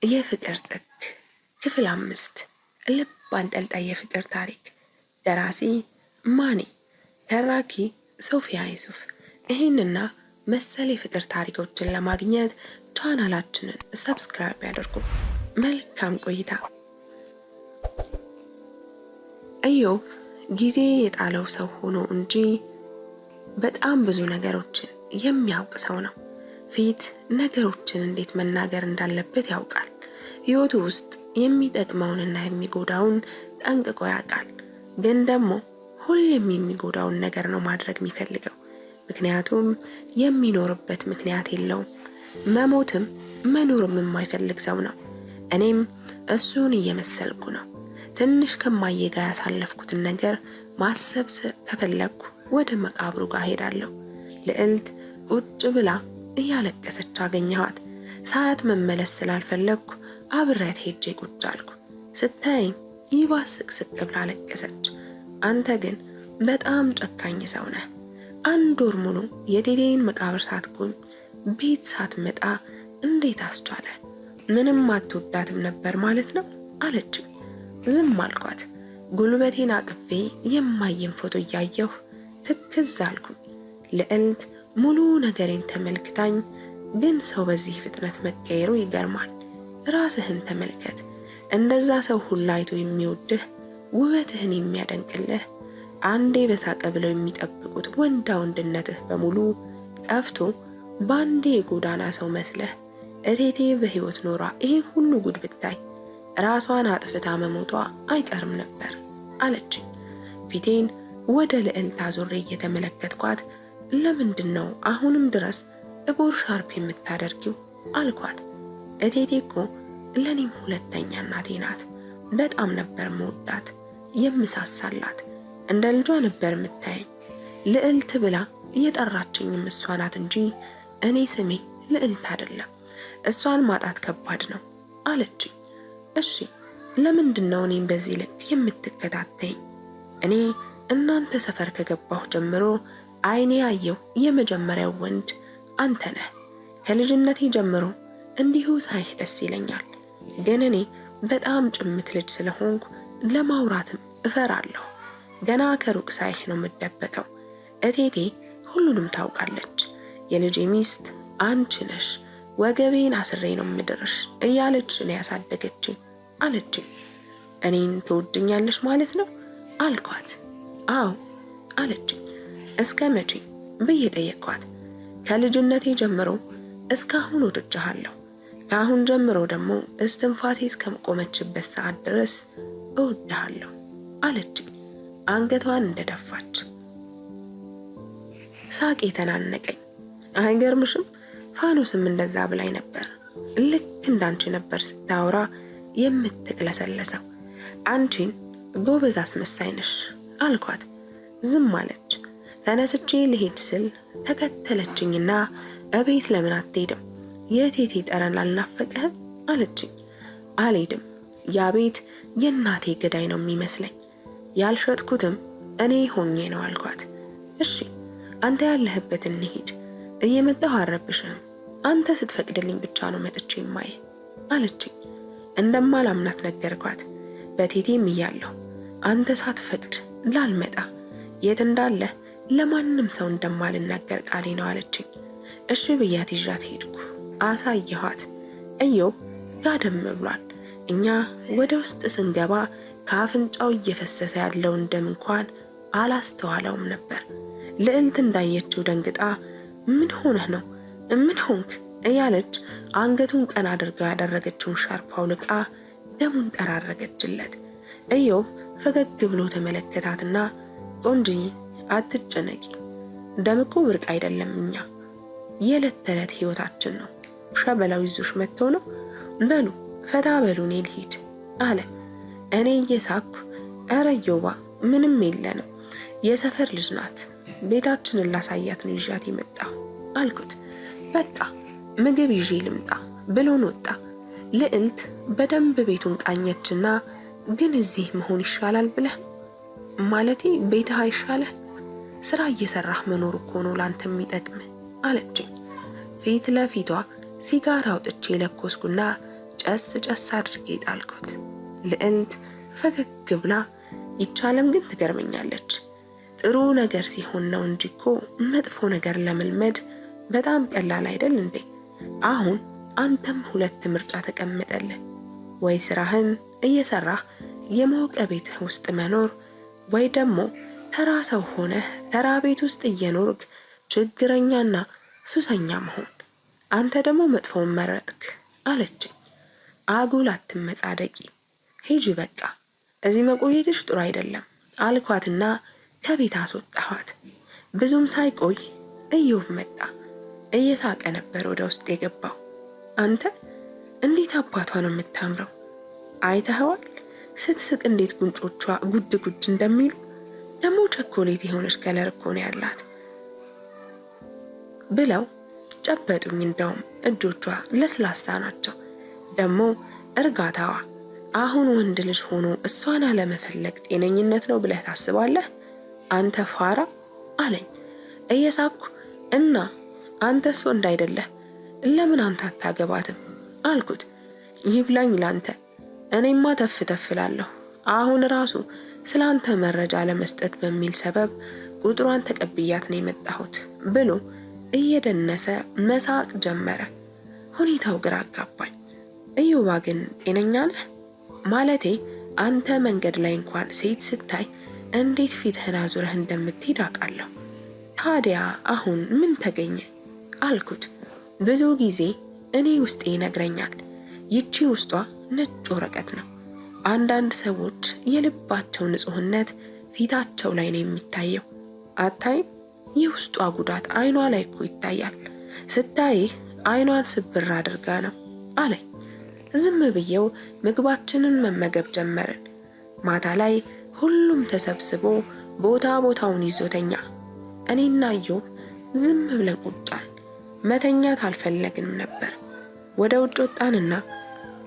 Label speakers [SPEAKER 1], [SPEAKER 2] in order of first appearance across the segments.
[SPEAKER 1] የፍቅር ጥግ ክፍል 5 ልብ አንጠልጣይ የፍቅር ታሪክ። ደራሲ ማኔ፣ ተራኪ ሶፊያ ዩሱፍ። ይህንና መሰል የፍቅር ታሪኮችን ለማግኘት ቻናላችንን ሰብስክራይብ ያድርጉ። መልካም ቆይታ። ኢዮብ ጊዜ የጣለው ሰው ሆኖ እንጂ በጣም ብዙ ነገሮችን የሚያውቅ ሰው ነው። ፊት ነገሮችን እንዴት መናገር እንዳለበት ያውቃል። ህይወቱ ውስጥ የሚጠቅመውንና የሚጎዳውን ጠንቅቆ ያውቃል። ግን ደግሞ ሁሌም የሚጎዳውን ነገር ነው ማድረግ የሚፈልገው። ምክንያቱም የሚኖርበት ምክንያት የለውም። መሞትም መኖርም የማይፈልግ ሰው ነው። እኔም እሱን እየመሰልኩ ነው። ትንሽ ከማዬ ጋር ያሳለፍኩትን ነገር ማሰብ ከፈለኩ ወደ መቃብሩ ጋር ሄዳለሁ። ልዕልት ቁጭ ብላ እያለቀሰች አገኘኋት። ሳያት መመለስ ስላልፈለኩ አብሬያት ሄጄ ቁጭ አልኩ። ስታየኝ ይባስ ስቅስቅ ብላ አለቀሰች። አንተ ግን በጣም ጨካኝ ሰው ነህ። 1 ወር ሙሉ የቴቴን መቃብር ሳትጎኝ ቤት ሳትመጣ እንዴት አስቻለ? ምንም አትወዳትም ነበር ማለት ነው አለችኝ። ዝም አልኳት። ጉልበቴን አቅፌ የማየን ፎቶ እያየሁ ትክዝ አልኩኝ። ልዕልት ሙሉ ነገሬን ተመልክታኝ፣ ግን ሰው በዚህ ፍጥነት መቀየሩ ይገርማል። ራስህን ተመልከት። እንደዛ ሰው ሁሉ አይቶ የሚወድህ ውበትህን የሚያደንቅልህ አንዴ በሳቀ ብለው የሚጠብቁት ወንዳ ወንድነትህ በሙሉ ጠፍቶ ባንዴ የጎዳና ሰው መስለህ እቴቴ በህይወት ኖራ ይሄ ሁሉ ጉድ ብታይ ራሷን አጥፍታ መሞቷ አይቀርም ነበር አለችኝ። ፊቴን ወደ ልዕልት አዞሬ እየተመለከትኳት ለምንድን ነው አሁንም ድረስ ጥቁር ሻርፕ የምታደርጊው አልኳት። እቴቴ እኮ ለኔም ሁለተኛ እናቴ ናት። በጣም ነበር መወዳት የምሳሳላት። እንደ ልጇ ነበር የምታየኝ። ልዕልት ብላ እየጠራችኝም እሷ ናት እንጂ እኔ ስሜ ልዕልት አይደለም። እሷን ማጣት ከባድ ነው አለችኝ። እሺ ለምንድን ነው እኔም በዚህ ልክ የምትከታተኝ? እኔ እናንተ ሰፈር ከገባሁ ጀምሮ አይኔ ያየው የመጀመሪያው ወንድ አንተ ነህ። ከልጅነቴ ጀምሮ እንዲሁ ሳይህ ደስ ይለኛል። ግን እኔ በጣም ጭምት ልጅ ስለሆንኩ ለማውራትም እፈራለሁ። ገና ከሩቅ ሳይህ ነው የምደበቀው። እቴቴ ሁሉንም ታውቃለች። የልጄ ሚስት አንቺ ነሽ፣ ወገቤን አስሬ ነው የምድርሽ እያለች ነው ያሳደገችኝ አለችኝ። እኔን ትወድኛለሽ ማለት ነው አልኳት። አዎ አለችኝ። እስከ መቼ ብዬ ጠየቅኳት። ከልጅነቴ ጀምሮ እስካሁን ወድጄሃለሁ። ከአሁን ጀምሮ ደግሞ እስትንፋሴ እስከቆመችበት ሰዓት ድረስ እወድሃለሁ አለችኝ አንገቷን እንደደፋች። ሳቄ ተናነቀኝ። አይገርምሽም? ፋኖስም እንደዛ ብላኝ ነበር። ልክ እንዳንቺ ነበር ስታወራ የምትቅለሰለሰው። አንቺን ጎበዝ አስመሳይ ነሽ አልኳት። ዝም አለች። ተነስቼ ልሄድ ስል ተከተለችኝና እቤት ለምን አትሄድም? የቴቴ ጠረን አልናፈቀህም አለችኝ። አልሄድም። ያ ቤት የእናቴ ገዳይ ነው የሚመስለኝ። ያልሸጥኩትም እኔ ሆኜ ነው አልኳት። እሺ አንተ ያለህበት እንሂድ። እየመጣሁ አረብሽህም። አንተ ስትፈቅድልኝ ብቻ ነው መጥቼ የማይ አለችኝ። እንደማላምናት ነገርኳት። በቴቴም እያለሁ አንተ ሳትፈቅድ ላልመጣ የት እንዳለህ ለማንም ሰው እንደማልናገር ቃሌ ነው አለችኝ። እሺ ብያት ይዣት ሄድኩ። አሳየኋት። ኢዮብ ጋደም ብሏል። እኛ ወደ ውስጥ ስንገባ ከአፍንጫው እየፈሰሰ ያለውን ደም እንኳን አላስተዋለውም ነበር። ልዕልት እንዳየችው ደንግጣ ምን ሆነህ ነው? ምን ሆንክ? እያለች አንገቱን ቀና አድርጋ ያደረገችውን ሻርፕ አውልቃ ደሙን ጠራረገችለት። ኢዮብ ፈገግ ብሎ ተመለከታትና ቆንጅዬ አትጨነቂ፣ ደም እኮ ብርቅ አይደለም። እኛ የዕለት ተዕለት ህይወታችን ነው። ሸበላው ይዞሽ መጥቶ ነው። በሉ ፈታ በሉ እኔ ልሂድ አለ። እኔ እየሳኩ ኧረ ኢዮባ ምንም የለንም፣ የሰፈር ልጅ ናት፣ ቤታችንን ላሳያት ነው ይዣት የመጣሁ አልኩት። በቃ ምግብ ይዤ ልምጣ ብሎን ወጣ። ልዕልት በደንብ ቤቱን ቃኘችና ግን እዚህ መሆን ይሻላል ብለህ ማለቴ ቤትህ አይሻለህ? ስራ እየሰራህ መኖር እኮ ነው ላንተ የሚጠቅም አለችኝ። ፊት ለፊቷ ሲጋራ አውጥቼ ለኮስኩና ጨስ ጨስ አድርጌ ጣልኩት። ልዕልት ፈገግ ብላ ይቻለም ግን ትገርመኛለች። ጥሩ ነገር ሲሆን ነው እንጂ እኮ መጥፎ ነገር ለመልመድ በጣም ቀላል አይደል እንዴ? አሁን አንተም ሁለት ምርጫ ተቀመጠልህ። ወይ ስራህን እየሰራህ የሞቀ ቤትህ ውስጥ መኖር፣ ወይ ደግሞ ተራ ሰው ሆነህ ተራ ቤት ውስጥ እየኖርክ ችግረኛና ሱሰኛ መሆን። አንተ ደግሞ መጥፎውን መረጥክ አለችኝ። አጉል አትመጻደቂ፣ ሂጂ በቃ፣ እዚህ መቆየትሽ ጥሩ አይደለም አልኳትና ከቤት አስወጣኋት። ብዙም ሳይቆይ እዮብ መጣ። እየሳቀ ነበር ወደ ውስጥ የገባው። አንተ እንዴት አባቷ ነው የምታምረው! አይተኸዋል? ስትስቅ እንዴት ጉንጮቿ ጉድ ጉድ እንደሚሉ። ደግሞ ቸኮሌት የሆነች ከለር እኮ ነው ያላት ብለው ጨበጡኝ። እንደውም እጆቿ ለስላሳ ናቸው። ደግሞ እርጋታዋ። አሁን ወንድ ልጅ ሆኖ እሷን አለመፈለግ ጤነኝነት ነው ብለህ ታስባለህ አንተ ፋራ አለኝ እየሳኩ። እና አንተስ ወንድ አይደለህ ለምን አንተ አታገባትም አልኩት። ይብላኝ ላንተ፣ እኔማ ተፍ ተፍላለሁ። አሁን ራሱ ስላንተ መረጃ ለመስጠት በሚል ሰበብ ቁጥሯን ተቀብያት ነው የመጣሁት ብሎ እየደነሰ መሳቅ ጀመረ። ሁኔታው ግራ አጋባኝ። እዮባ ግን ጤነኛ ነህ? ማለቴ አንተ መንገድ ላይ እንኳን ሴት ስታይ እንዴት ፊትህን አዙረህ እንደምትሄድ አውቃለሁ። ታዲያ አሁን ምን ተገኘ አልኩት። ብዙ ጊዜ እኔ ውስጤ ይነግረኛል፣ ይቺ ውስጧ ነጭ ወረቀት ነው። አንዳንድ ሰዎች የልባቸው ንጹህነት ፊታቸው ላይ ነው የሚታየው። አታይም? የውስጧ ጉዳት አይኗ ላይ እኮ ይታያል። ስታይህ አይኗን ስብር አድርጋ ነው አለኝ። ዝም ብዬው ምግባችንን መመገብ ጀመርን። ማታ ላይ ሁሉም ተሰብስቦ ቦታ ቦታውን ይዞተኛ። እኔና እዮብ ዝም ብለን ቁጫል። መተኛት አልፈለግንም ነበር። ወደ ውጭ ወጣንና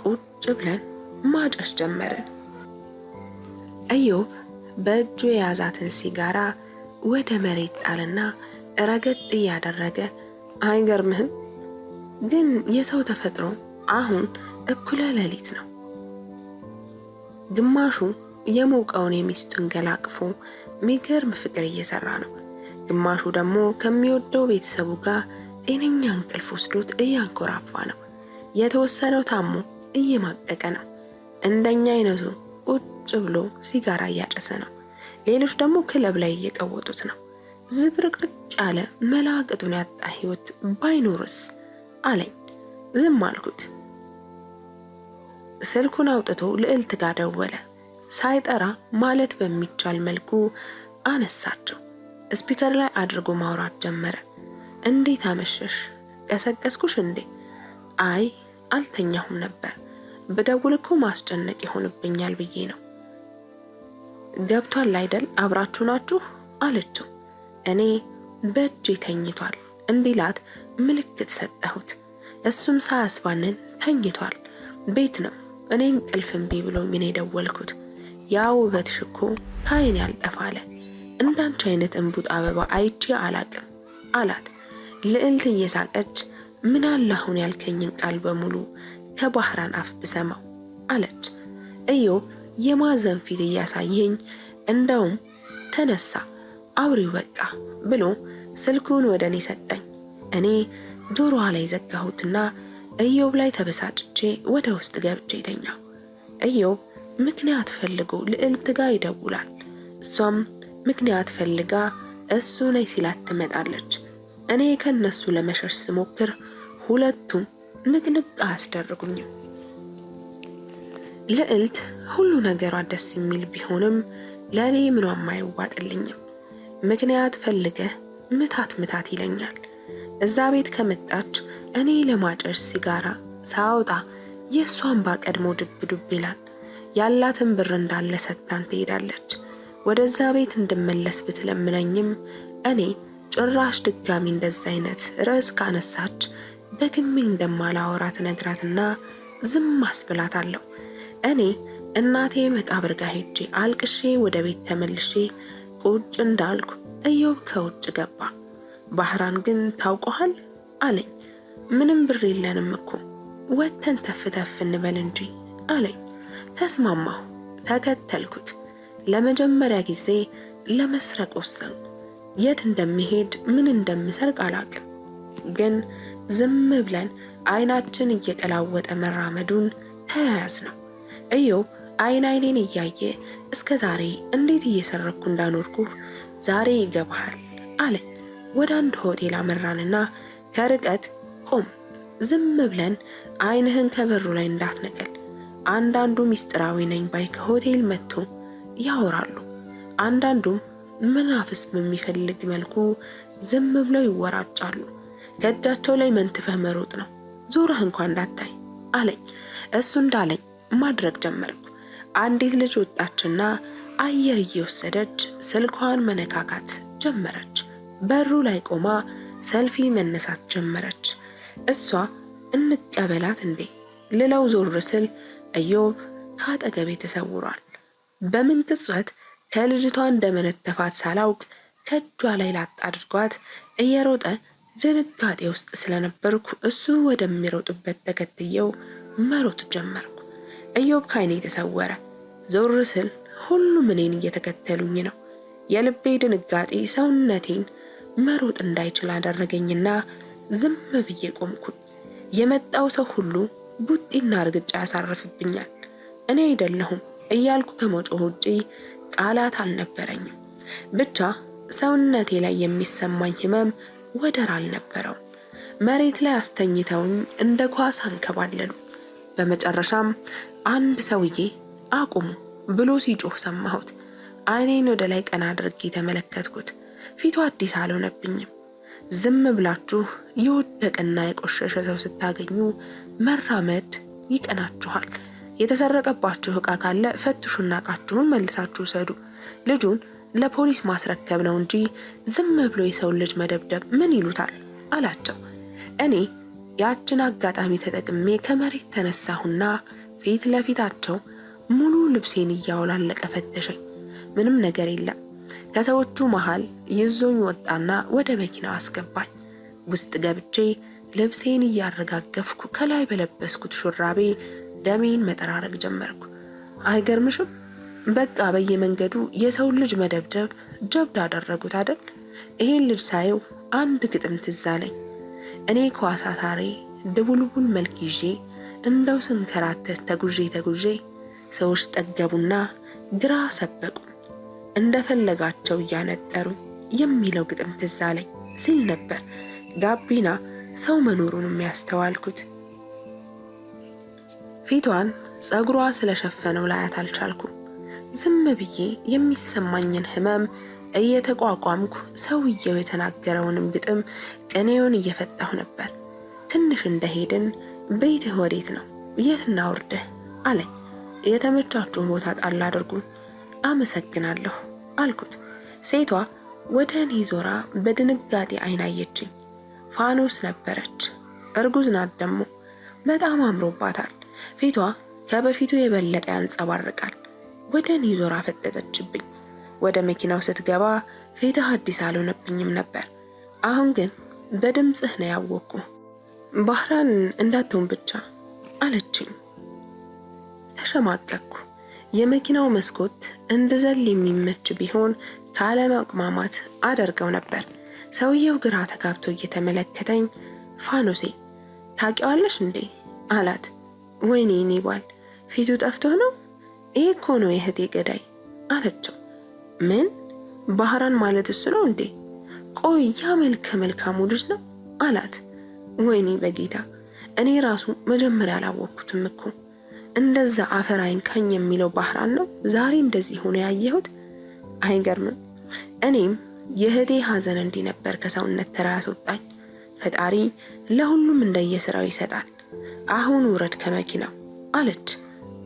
[SPEAKER 1] ቁጭ ብለን ማጨስ ጀመርን። እዮብ በእጁ የያዛትን ሲጋራ ወደ መሬት ጣልና ረገጥ እያደረገ አይገርምህም? ግን የሰው ተፈጥሮ አሁን እኩለ ሌሊት ነው። ግማሹ የሞቀውን የሚስቱን ገላቅፎ ሚገርም ፍቅር እየሰራ ነው። ግማሹ ደግሞ ከሚወደው ቤተሰቡ ጋር ጤነኛ እንቅልፍ ወስዶት እያንኮራፋ ነው። የተወሰነው ታሞ እየማቀቀ ነው። እንደኛ አይነቱ ቁጭ ብሎ ሲጋራ እያጨሰ ነው። ሌሎች ደግሞ ክለብ ላይ እየቀወጡት ነው። ዝብርቅርቅ ያለ መላቅጡን ያጣ ህይወት ባይኖርስ አለኝ። ዝም አልኩት። ስልኩን አውጥቶ ልዕልት ጋር ደወለ። ሳይጠራ ማለት በሚቻል መልኩ አነሳቸው። ስፒከር ላይ አድርጎ ማውራት ጀመረ። እንዴት አመሸሽ? ቀሰቀስኩሽ እንዴ? አይ አልተኛሁም ነበር። በደውል እኮ ማስጨነቅ ይሆንብኛል ብዬ ነው። ገብቷል አይደል? አብራችሁ ናችሁ አለችው። እኔ በእጄ ተኝቷል እንዲላት ምልክት ሰጠሁት። እሱም ሳያስባንን ተኝቷል። ቤት ነው። እኔ እንቅልፍ እምቢ ብሎኝ ነው የደወልኩት። ያ ውበትሽ እኮ ከዓይኔ ያልጠፋለ። እንዳንቺ አይነት እንቡጥ አበባ አይቼ አላቅም አላት። ልዕልት እየሳቀች ምን አለ አሁን ያልከኝን ቃል በሙሉ ከባህራን አፍ ብሰማው አለች። እዮብ የማዘን ፊት እያሳየኝ እንደውም ተነሳ። አውሪው በቃ ብሎ ስልኩን ወደ እኔ ሰጠኝ። እኔ ጆሮዋ ላይ ዘጋሁትና እዮብ ላይ ተበሳጭቼ ወደ ውስጥ ገብቼ ተኛሁ። እዮብ ምክንያት ፈልጎ ልዕልት ጋር ይደውላል። እሷም ምክንያት ፈልጋ እሱ ነይ ሲላት ትመጣለች። እኔ ከነሱ ለመሸሽ ስሞክር ሁለቱም ንቅንቅ አያስደርጉኝም። ልዕልት ሁሉ ነገሯ ደስ የሚል ቢሆንም ለእኔ ምኗም አይዋጥልኝም። ምክንያት ፈልገህ ምታት ምታት ይለኛል። እዛ ቤት ከመጣች እኔ ለማጨስ ሲጋራ ሳውጣ የእሷን ባቀድሞ ድብ ዱብ ይላል። ያላትን ብር እንዳለ ሰጥታን ትሄዳለች። ወደዛ ቤት እንድመለስ ብትለምነኝም እኔ ጭራሽ ድጋሚ እንደዛ አይነት ርዕስ ካነሳች ደግሜ እንደማላወራት ነግራትና ዝም አስብላታለሁ። እኔ እናቴ መቃብር ጋር ሄጄ አልቅሼ ወደ ቤት ተመልሼ ቁጭ እንዳልኩ እዮብ ከውጭ ገባ። ባህራን ግን ታውቀዋል አለኝ። ምንም ብር የለንም እኮ ወተን ተፍተፍ እንበል እንጂ አለኝ። ተስማማሁ። ተከተልኩት። ለመጀመሪያ ጊዜ ለመስረቅ ወሰንኩ። የት እንደሚሄድ ምን እንደምሰርቅ አላውቅም፣ ግን ዝም ብለን አይናችን እየቀላወጠ መራመዱን ተያያዝ ነው። ኢዮብ አይኔን እያየ እስከ ዛሬ እንዴት እየሰረኩ እንዳኖርኩ ዛሬ ይገባሃል አለኝ። ወደ አንድ ሆቴል አመራንና ከርቀት ቆም፣ ዝም ብለን አይንህን ከበሩ ላይ እንዳትነቀል። አንዳንዱ ሚስጥራዊ ነኝ ባይ ከሆቴል መጥቶ ያወራሉ፣ አንዳንዱም መናፍስ በሚፈልግ መልኩ ዝም ብለው ይወራጫሉ። ከእጃቸው ላይ መንትፈህ መሮጥ ነው፣ ዞረህ እንኳን እንዳታይ አለኝ። እሱ እንዳለኝ ማድረግ ጀመርኩ። አንዲት ልጅ ወጣችና አየር እየወሰደች ስልኳን መነካካት ጀመረች። በሩ ላይ ቆማ ሰልፊ መነሳት ጀመረች። እሷ እንቀበላት እንዴ ልለው ዞር ስል ኢዮብ ካጠገቤ ተሰውሯል። በምን ቅጽበት ከልጅቷ እንደመነተፋት ሳላውቅ ከእጇ ላይ ላጥ አድርጓት እየሮጠ ድንጋጤ ውስጥ ስለነበርኩ እሱ ወደሚሮጥበት ተከትየው መሮጥ ጀመርኩ። ኢዮብ ከዓይኔ ተሰወረ። ዞር ስል ሁሉም እኔን እየተከተሉኝ ነው። የልቤ ድንጋጤ ሰውነቴን መሮጥ እንዳይችል አደረገኝና ዝም ብዬ ቆምኩኝ። የመጣው ሰው ሁሉ ቡጢና እርግጫ ያሳርፍብኛል። እኔ አይደለሁም እያልኩ ከመጮህ ውጪ ቃላት አልነበረኝም። ብቻ ሰውነቴ ላይ የሚሰማኝ ህመም ወደር አልነበረውም። መሬት ላይ አስተኝተውኝ እንደ ኳስ አንከባለሉ። በመጨረሻም አንድ ሰውዬ አቁሙ ብሎ ሲጮህ ሰማሁት። አይኔን ወደ ላይ ቀና አድርጌ ተመለከትኩት። ፊቱ አዲስ አልሆነብኝም። ዝም ብላችሁ የወደቀና የቆሸሸ ሰው ስታገኙ መራመድ ይቀናችኋል። የተሰረቀባችሁ ዕቃ ካለ ፈትሹና ዕቃችሁን መልሳችሁ ሰዱ። ልጁን ለፖሊስ ማስረከብ ነው እንጂ ዝም ብሎ የሰው ልጅ መደብደብ ምን ይሉታል አላቸው። እኔ ያችን አጋጣሚ ተጠቅሜ ከመሬት ተነሳሁና ፊት ለፊታቸው ሙሉ ልብሴን እያወላለቀ ፈተሸኝ። ምንም ነገር የለም። ከሰዎቹ መሃል ይዞኝ ወጣና ወደ መኪናው አስገባኝ። ውስጥ ገብቼ ልብሴን እያረጋገፍኩ ከላይ በለበስኩት ሹራቤ ደሜን መጠራረግ ጀመርኩ። አይገርምሽም? በቃ በየመንገዱ የሰው ልጅ መደብደብ ጀብድ አደረጉት አይደል? ይሄን ልጅ ሳየው አንድ ግጥም ትዝ አለኝ። እኔ ኳስ አሳሬ ድቡልቡል መልክ ይዤ እንደው ስንከራተት ተጉዤ ሰዎች ጠገቡና ግራ ሰበቁ እንደፈለጋቸው እያነጠሩ የሚለው ግጥም ትዝ አለኝ ሲል ነበር ጋቢና ሰው መኖሩን የሚያስተዋልኩት። ፊቷን ጸጉሯ ስለሸፈነው ላያት አልቻልኩም። ዝም ብዬ የሚሰማኝን ህመም እየተቋቋምኩ ሰውየው የተናገረውንም ግጥም ቅኔውን እየፈታሁ ነበር። ትንሽ እንደሄድን ቤትህ ወዴት ነው? የት እናውርድህ አለኝ። የተመቻችሁን ቦታ ጣል አድርጉ። አመሰግናለሁ አልኩት። ሴቷ ወደ እኔ ዞራ በድንጋጤ አይን አየችኝ። ፋኖስ ነበረች። እርጉዝ ናት ደግሞ። በጣም አምሮባታል። ፊቷ ከበፊቱ የበለጠ ያንጸባርቃል። ወደ እኔ ዞራ ፈጠጠችብኝ። ወደ መኪናው ስትገባ ፊትህ አዲስ አልሆነብኝም ነበር። አሁን ግን በድምጽህ ነው ያወቅኩ። ባህራን እንዳትሆን ብቻ አለችኝ። ተሸማቀቅኩ። የመኪናው መስኮት እንድዘል የሚመች ቢሆን ካለማቅማማት አደርገው ነበር። ሰውየው ግራ ተጋብቶ እየተመለከተኝ ፋኖሴ ታውቂዋለሽ እንዴ አላት። ወይኔ እኔ ባል ፊቱ ጠፍቶ ነው? ይሄ እኮ ነው የእህቴ ገዳይ አለችው። ምን? ባህራን ማለት እሱ ነው እንዴ? ቆይ ያ መልካሙ ልጅ ነው አላት። ወይኔ በጌታ እኔ ራሱ መጀመሪያ አላወቅኩትም እኮ። እንደዛ አፈር አይንካኝ የሚለው ባህራን ነው ዛሬ እንደዚህ ሆኖ ያየሁት። አይገርምም? እኔም የእህቴ ሐዘን እንዲህ ነበር ከሰውነት ተራ ያስወጣኝ። ፈጣሪ ለሁሉም እንደየስራው ይሰጣል። አሁን ውረድ ከመኪናው አለች።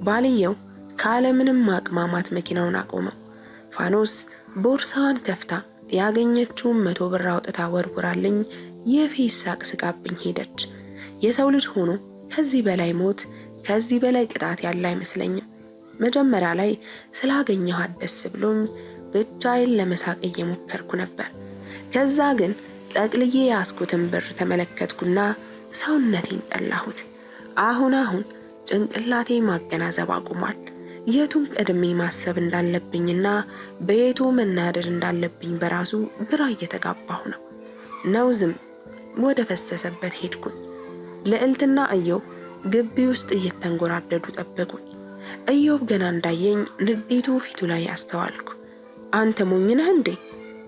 [SPEAKER 1] ባልየው ካለምንም ማቅማማት መኪናውን አቆመው። ፋኖስ ቦርሳዋን ከፍታ ያገኘችውን 100 ብር አውጥታ ወርውራልኝ የፊት ሳቅ ስቃብኝ ሄደች። የሰው ልጅ ሆኖ ከዚህ በላይ ሞት ከዚህ በላይ ቅጣት ያለ አይመስለኝም። መጀመሪያ ላይ ስላገኘኋት ደስ ብሎኝ ብቻዬን ለመሳቅ እየሞከርኩ ነበር። ከዛ ግን ጠቅልዬ ያስኩትን ብር ተመለከትኩና ሰውነቴን ጠላሁት። አሁን ጭንቅላቴ ማገናዘብ አቁሟል። የቱን ቀድሜ ማሰብ እንዳለብኝና በየቱ መናደድ እንዳለብኝ በራሱ ግራ እየተጋባሁ ነው። ዝም ወደ ፈሰሰበት ሄድኩኝ። ልዕልትና ኢዮብ ግቢ ውስጥ እየተንጎራደዱ ጠበቁኝ። ኢዮብ ገና እንዳየኝ ንዴቱ ፊቱ ላይ አስተዋልኩ። አንተ ሞኝ ነህ እንዴ?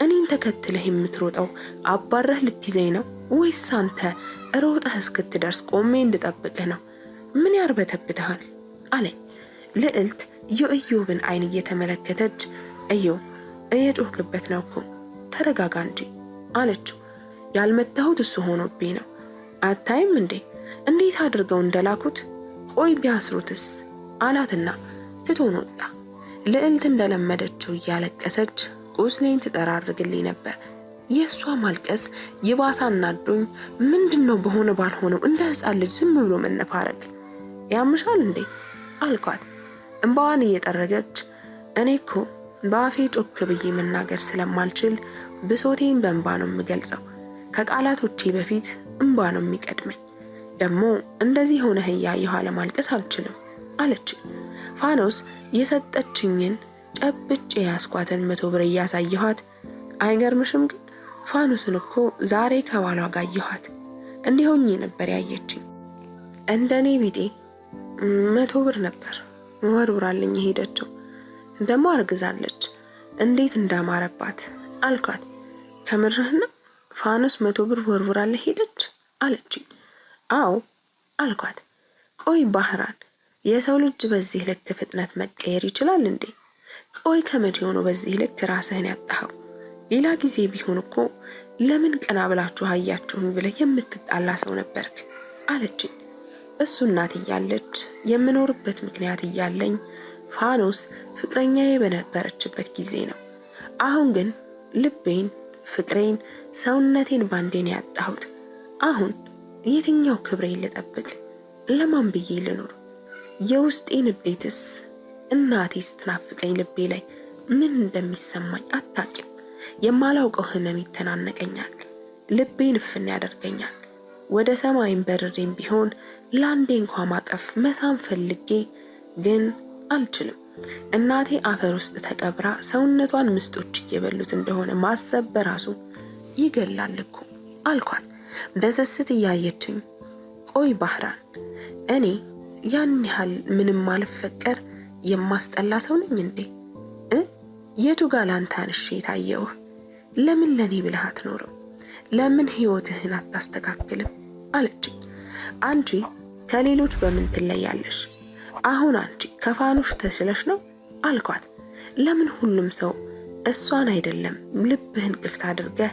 [SPEAKER 1] እኔን ተከትለህ የምትሮጠው አባረህ ልትይዘኝ ነው ወይስ አንተ ሮጠህ እስክትደርስ ቆሜ እንድጠብቅህ ነው? ምን ያርበተብትሃል? አለኝ። ልዕልት የኢዮብን አይን እየተመለከተች ኢዮብ እየጮህክበት ነው እኮ ተረጋጋ እንጂ አለችው። ያልመታሁት እሱ ሆኖብኝ ነው። አታይም እንዴ እንዴት አድርገው እንደላኩት? ቆይ ቢያስሩትስ አላትና ትቶን ወጣ። ልዕልት እንደለመደችው እያለቀሰች ቁስሌን ትጠራርግልኝ ነበር። የሷ ማልቀስ ይባሳ አናዶኝ ምንድነው በሆነ ባልሆነው እንደ ሕፃን ልጅ ዝም ብሎ መነፋረቅ? ያምሻል እንዴ አልኳት እንባዋን እየጠረገች። እኔ እኮ በአፌ ጮክ ብዬ መናገር ስለማልችል ብሶቴን በእንባ ነው የምገልጸው። ከቃላቶቼ በፊት እንባ ነው የሚቀድመኝ። ደግሞ እንደዚህ ሆነህ እያየሁ አለማልቀስ አልችልም አለች። ፋኖስ የሰጠችኝን ጨብጬ ያስኳትን 100 ብር እያሳየኋት፣ አይገርምሽም ግን ፋኖስን እኮ ዛሬ ከባሏ ጋር አየኋት። እንዲሆኝ ነበር ያየችኝ። እንደኔ ቢጤ 100 ብር ነበር ወርውራልኝ ሄደችው። ደግሞ አርግዛለች። እንዴት እንዳማረባት አልኳት። ከምርህና ፋኖስ 100 ብር ወርውራልኝ ሄደች አለችኝ። አዎ አልኳት። ቆይ ባህራን የሰው ልጅ በዚህ ልክ ፍጥነት መቀየር ይችላል እንዴ? ቆይ ከመቼ ሆኖ በዚህ ልክ ራስህን ያጣኸው? ሌላ ጊዜ ቢሆን እኮ ለምን ቀና ብላችሁ አያችሁኝ ብለህ የምትጣላ ሰው ነበርክ አለችኝ። እሱ እናት እያለች የምኖርበት ምክንያት እያለኝ ፋኖስ ፍቅረኛዬ በነበረችበት ጊዜ ነው። አሁን ግን ልቤን፣ ፍቅሬን፣ ሰውነቴን ባንዴን ያጣሁት። አሁን የትኛው ክብሬን ልጠብቅ? ለማን ብዬ ልኖር? የውስጤን ንዴትስ እናቴ ስትናፍቀኝ ልቤ ላይ ምን እንደሚሰማኝ አታውቂም። የማላውቀው ህመም ይተናነቀኛል፣ ልቤን እፍን ያደርገኛል። ወደ ሰማይም በርሬም ቢሆን ለአንዴ እንኳን ማቀፍ መሳም ፈልጌ ግን አልችልም። እናቴ አፈር ውስጥ ተቀብራ ሰውነቷን ምስጦች እየበሉት እንደሆነ ማሰብ በራሱ ይገላል እኮ አልኳት በስስት እያየችኝ። ቆይ ባህራን እኔ ያን ያህል ምንም ማልፈቀር የማስጠላ ሰው ነኝ እንዴ? የቱ ጋር ላንተ አንሺ ታየው? ለምን ለኔ ብለህ አትኖርም? ለምን ህይወትህን አታስተካክልም? አለችኝ። አንቺ ከሌሎች በምን ትለያለሽ? አሁን አንቺ ከፋኖስ ተስለሽ ነው አልኳት። ለምን ሁሉም ሰው እሷን አይደለም ልብህን ክፍት አድርገህ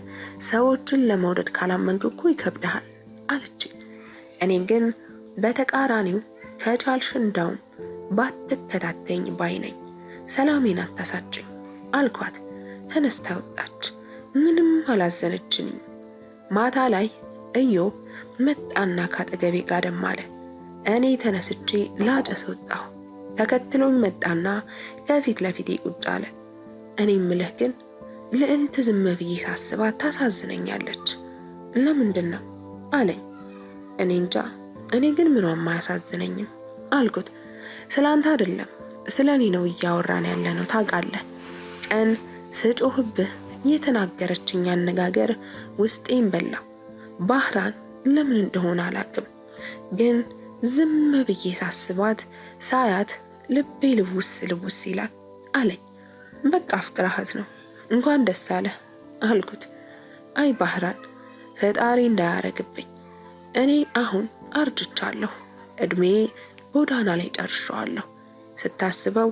[SPEAKER 1] ሰዎችን ለመውደድ ካላመንክ እኮ ይከብድሃል አለችኝ። እኔ ግን በተቃራኒው ከቻልሽ እንዳውም ባትከታተኝ ባይ ነኝ። ሰላሜን አታሳጭኝ አልኳት። ተነስታ ወጣች። ምንም አላዘነችኝም። ማታ ላይ ኢዮብ መጣና ካጠገቤ ጋደም አለ። እኔ ተነስቼ ላጨስ ወጣሁ። ተከትሎኝ መጣና ከፊት ለፊቴ ቁጭ አለ። እኔ ምልህ ግን ልዕልት ዝም ብዬ ሳስባት ታሳዝነኛለች። ለምንድን ነው አለኝ። እኔ እንጃ፣ እኔ ግን ምንም አያሳዝነኝም አልኩት። ስላንተ አይደለም ስለኔ ነው እያወራን ያለነው ታውቃለህ። ቀን ስጮህብህ የተናገረችኝ አነጋገር ውስጤን በላው። ባህራን ለምን እንደሆነ አላውቅም፣ ግን ዝም ብዬ ሳስባት ሳያት ልቤ ልውስ ይላል አለኝ። በቃ አፍቅራሃት ነው፣ እንኳን ደስ አለህ አልኩት። አይ ባህራን ፈጣሪ እንዳያረግብኝ፣ እኔ አሁን አርጅቻለሁ፣ እድሜ ጎዳና ላይ ጨርሻለሁ። ስታስበው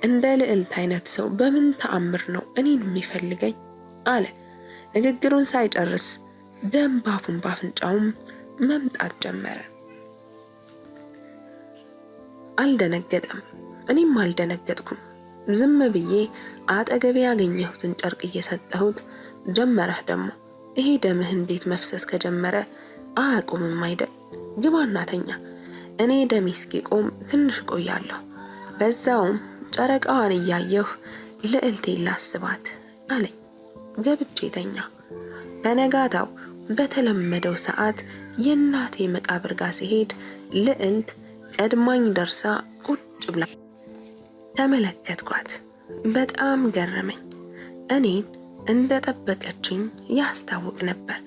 [SPEAKER 1] እንደ ልዕልት አይነት ሰው በምን ተአምር ነው እኔን የሚፈልገኝ አለ። ንግግሩን ሳይጨርስ ደም ባፉን ባፍንጫውም መምጣት ጀመረ። አልደነገጠም፣ እኔም አልደነገጥኩም። ዝም ብዬ አጠገቤ ያገኘሁትን ጨርቅ እየሰጠሁት ጀመረህ ደግሞ ይሄ ደምህ እንዴት መፍሰስ ከጀመረ አያቆምም አይደል? ግባና ተኛ፣ እኔ ደሜ እስኪቆም ትንሽ ቆያለሁ። በዛውም ጨረቃዋን እያየሁ ልዕልቴን ላስባት አለኝ። ገብቼ ተኛ። በነጋታው በተለመደው ሰዓት የእናቴ መቃብር ጋር ሲሄድ ልዕልት ቀድማኝ ደርሳ ቁጭ ብላ ተመለከትኳት። በጣም ገረመኝ። እኔን እንደጠበቀችኝ ያስታውቅ ነበር።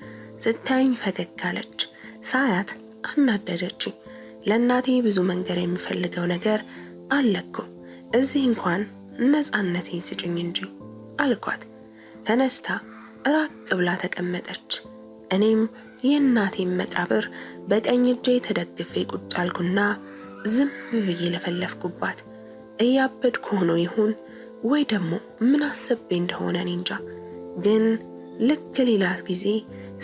[SPEAKER 1] ስታይኝ ፈገግ አለች። ሳያት አናደደችኝ። ለእናቴ ብዙ መንገር የሚፈልገው ነገር አለኩ። እዚህ እንኳን ነፃነቴን ስጭኝ እንጂ አልኳት። ተነስታ ራቅ ብላ ተቀመጠች። እኔም የእናቴን መቃብር በቀኝ እጄ ተደግፌ ቁጭ አልኩና ዝም ብዬ ለፈለፍኩባት። እያበድኩ ሆኖ ይሁን ወይ ደግሞ ምን አስቤ እንደሆነ እኔ እንጃ። ግን ልክ ሌላ ጊዜ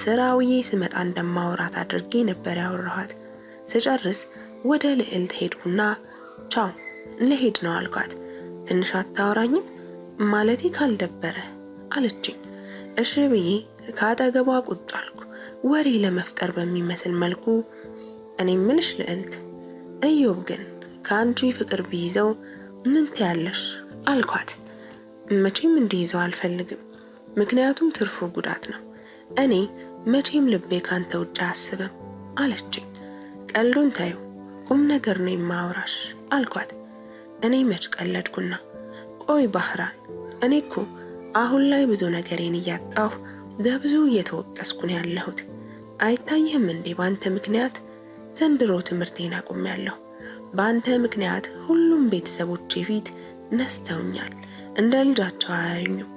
[SPEAKER 1] ስራውዬ ስመጣ እንደማወራት አድርጌ ነበር ያወራኋት። ስጨርስ ወደ ልዕልት ሄድኩና ቻው ልሄድ ነው አልኳት። ትንሽ አታወራኝም? ማለቴ ካልደበረ አለችኝ። እሺ ብዬ ካጠገቧ ቁጭ አልኩ። ወሬ ለመፍጠር በሚመስል መልኩ እኔ ምልሽ ልዕልት፣ ኢዮብ ግን ከአንቺ ፍቅር ቢይዘው ምን ትያለሽ አልኳት። መቼም እንዲይዘው አልፈልግም፣ ምክንያቱም ትርፉ ጉዳት ነው። እኔ መቼም ልቤ ካንተ ውጭ አያስብም አለችኝ። ቀልዱን ታዩ፣ ቁም ነገር ነው የማወራሽ አልኳት። እኔ መች ቀለድኩና። ቆይ ባህራን፣ እኔ እኮ አሁን ላይ ብዙ ነገሬን እያጣሁ በብዙ እየተወቀስኩ ነው ያለሁት። አይታየህም እንዴ ባንተ ምክንያት ዘንድሮ ትምህርቴን አቁሜያለሁ። ባንተ ምክንያት ሁሉም ቤተሰቦቼ ፊት ነስተውኛል። እንደ ልጃቸው አያዩኝም።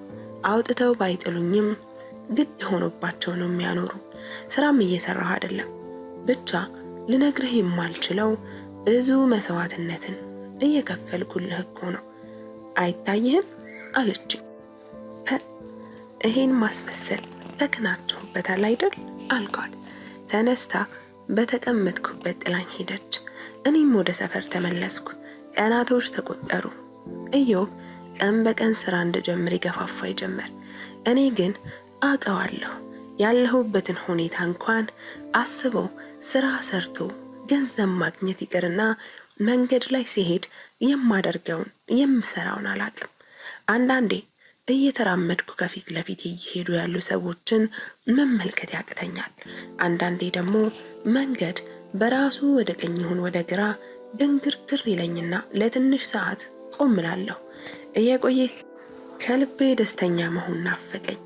[SPEAKER 1] አውጥተው ባይጥሉኝም ግድ ሆኖባቸው ነው የሚያኖሩ። ስራም እየሰራሁ አይደለም። ብቻ ልነግርህ የማልችለው ብዙ መስዋዕትነትን እየከፈልኩልህ እኮ ነው። አይታየህም አለችኝ። ይሄን ማስመሰል ተከናቸውበታል አይደል አልኳት። ተነስታ በተቀመጥኩበት ጥላኝ ሄደች። እኔም ወደ ሰፈር ተመለስኩ። ቀናቶች ተቆጠሩ። ኢዮብ ቀን በቀን ስራ እንድጀምር ይገፋፋይ ጀመር። እኔ ግን አውቀዋለሁ ያለሁበትን ሁኔታ እንኳን አስበው ስራ ሰርቶ ገንዘብ ማግኘት ይቅርና መንገድ ላይ ሲሄድ የማደርገውን የምሰራውን አላቅም። አንዳንዴ እየተራመድኩ ከፊት ለፊት እየሄዱ ያሉ ሰዎችን መመልከት ያቅተኛል። አንዳንዴ ደግሞ መንገድ በራሱ ወደ ቀኝ ይሁን ወደ ግራ ድንግርግር ይለኝና ለትንሽ ሰዓት ቆም እላለሁ። እየቆየ ከልቤ ደስተኛ መሆን ናፈቀኝ።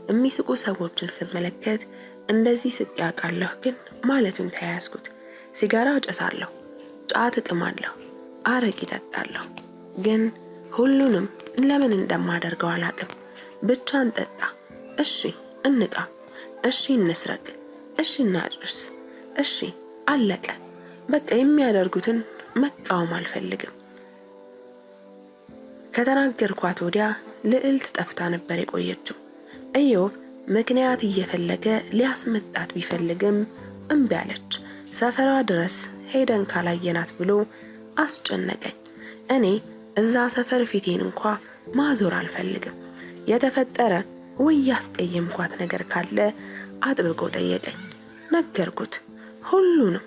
[SPEAKER 1] የሚስቁ ሰዎችን ስመለከት እንደዚህ ስቄ አውቃለሁ፣ ግን ማለቱን ተያያዝኩት። ሲጋራ አጨሳለሁ፣ ጫት እቅማለሁ፣ አረቄ እጠጣለሁ። ግን ሁሉንም ለምን እንደማደርገው አላቅም። ብቻ እንጠጣ፣ እሺ እንቃ፣ እሺ እንስረቅ፣ እሺ እናጭስ፣ እሺ አለቀ። በቃ የሚያደርጉትን መቃወም አልፈልግም። ከተናገርኳት ወዲያ ልዕልት ጠፍታ ነበር የቆየችው። ኢዮብ ምክንያት እየፈለገ ሊያስመጣት ቢፈልግም እምቢ አለች። ሰፈሯ ድረስ ሄደን ካላየናት ብሎ አስጨነቀኝ። እኔ እዛ ሰፈር ፊቴን እንኳ ማዞር አልፈልግም። የተፈጠረ ወይ ያስቀየምኳት ነገር ካለ አጥብቆ ጠየቀኝ። ነገርኩት ሁሉንም።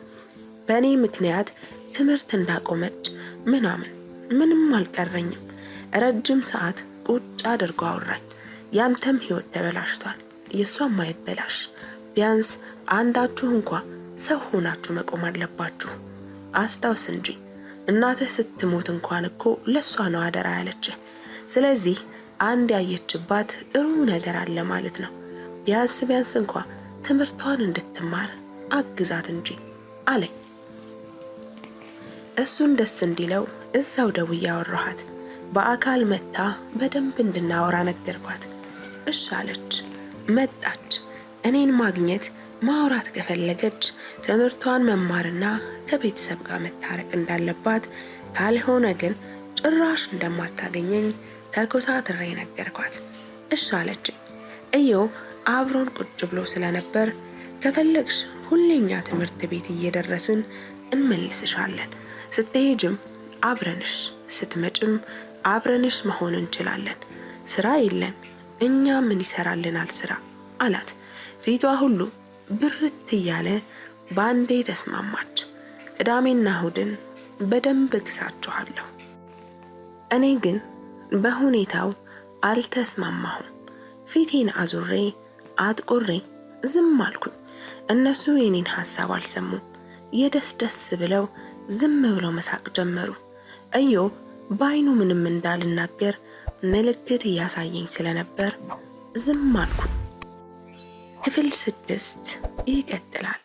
[SPEAKER 1] በእኔ ምክንያት ትምህርት እንዳቆመች ምንም አልቀረኝም። ረጅም ሰዓት ቁጭ አድርጎ አወራኝ። ያንተም ህይወት ተበላሽቷል፣ የሷም አይበላሽ። ቢያንስ አንዳችሁ እንኳ ሰው ሆናችሁ መቆም አለባችሁ። አስታውስ እንጂ እናትህ ስትሞት እንኳን እኮ ለሷ ነው አደራ ያለችህ። ስለዚህ አንድ ያየችባት ጥሩ ነገር አለ ማለት ነው። ቢያንስ እንኳ ትምህርቷን እንድትማር አግዛት እንጂ አለኝ። እሱን ደስ እንዲለው እዛው ደውዬ አወራኋት። በአካል መታ በደንብ እንድናወራ ነገርኳት። እሺ አለች። መጣች። እኔን ማግኘት ማውራት ከፈለገች ትምህርቷን መማርና ከቤተሰብ ጋር መታረቅ እንዳለባት፣ ካልሆነ ግን ጭራሽ እንደማታገኘኝ ተኮሳትሬ ነገርኳት። እሺ አለችኝ። ኢዮብ አብሮን ቁጭ ብሎ ስለነበር ከፈለግሽ ሁሌኛ ትምህርት ቤት እየደረስን እንመልስሻለን፣ ስትሄጅም አብረንሽ፣ ስትመጭም አብረንሽ መሆን እንችላለን። ስራ የለን እኛ ምን ይሰራልናል ስራ አላት። ፊቷ ሁሉ ብርት እያለ ባንዴ ተስማማች። ቅዳሜና እሁድን በደንብ እክሳችኋለሁ። እኔ ግን በሁኔታው አልተስማማሁም። ፊቴን አዙሬ አጥቁሬ ዝም አልኩኝ። እነሱ የኔን ሐሳብ አልሰሙም። የደስ ብለው ዝም ብለው መሳቅ ጀመሩ። ኢዮብ በዓይኑ ምንም እንዳልናገር ምልክት እያሳየኝ ስለነበር ዝም አልኩ። ክፍል 6 ይቀጥላል።